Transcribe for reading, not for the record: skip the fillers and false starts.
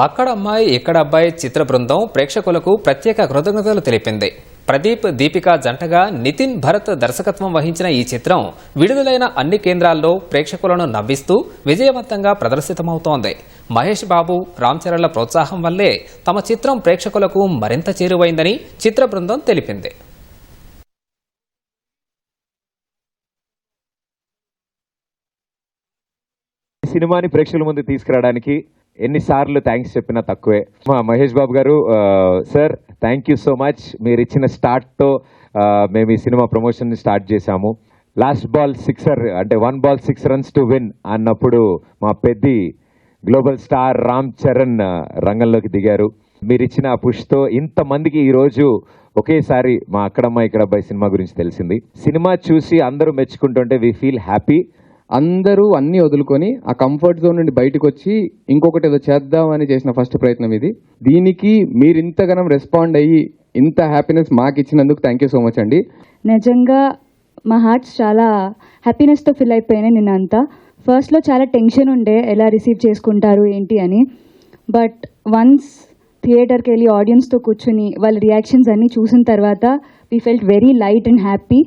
అక్కడ అమ్మాయి ఇక్కడ అబ్బాయి చిత్ర బృందం ప్రేక్షకులకు ప్రత్యేక కృతజ్ఞతలు తెలిపింది. ప్రదీప్ దీపిక జంటగా నితిన్ భరత్ దర్శకత్వం వహించిన ఈ చిత్రం విడుదలైన అన్ని కేంద్రాల్లో ప్రేక్షకులను నవ్విస్తూ విజయవంతంగా ప్రదర్శితమవుతోంది. మహేష్ బాబు, రామ్ చరణ్ల ప్రోత్సాహం వల్లే తమ చిత్రం ప్రేక్షకులకు మరింత చేరువైందని చిత్ర బృందం తెలిపింది. సినిమాని ప్రేక్షకుల ముందు తీసుకురావడానికి ఎన్నిసార్లు థ్యాంక్స్ చెప్పినా తక్కువే. మా మహేష్ బాబు గారు, sir thank you so much. మీరు ఇచ్చిన స్టార్ట్తో మేము ఈ సినిమా ప్రమోషన్ స్టార్ట్ చేశాము. లాస్ట్ బాల్ సిక్సర్ అంటే 1 ball 6 runs టు విన్ అన్నప్పుడు మా పెద్ది గ్లోబల్ స్టార్ రామ్ చరణ్ రంగంలోకి దిగారు. మీరు ఇచ్చిన పుష్తో ఇంతమందికి ఈరోజు ఒకేసారి మా అక్కడమ్మ ఇక్కడ అబ్బాయి సినిమా గురించి తెలిసింది. సినిమా చూసి అందరూ మెచ్చుకుంటుంటే వీ ఫీల్ హ్యాపీ. అందరూ అన్నీ వదులుకొని ఆ కంఫర్ట్ జోన్ నుండి బయటకు వచ్చి ఇంకొకటి ఏదో చేద్దామని చేసిన ఫస్ట్ ప్రయత్నం ఇది. దీనికి మీరు ఇంతగానం రెస్పాండ్ అయ్యి ఇంత హ్యాపీనెస్ మాకు ఇచ్చినందుకు థ్యాంక్ యూ సో మచ్ అండి. నిజంగా మా హార్ట్స్ చాలా హ్యాపీనెస్తో ఫిల్ అయిపోయినాయి. నిన్నంతా ఫస్ట్లో చాలా టెన్షన్ ఉండే ఎలా రిసీవ్ చేసుకుంటారు ఏంటి అని. బట్ వన్స్ థియేటర్కి వెళ్ళి ఆడియన్స్తో కూర్చుని వాళ్ళ రియాక్షన్స్ అన్నీ చూసిన తర్వాత we felt very light and happy.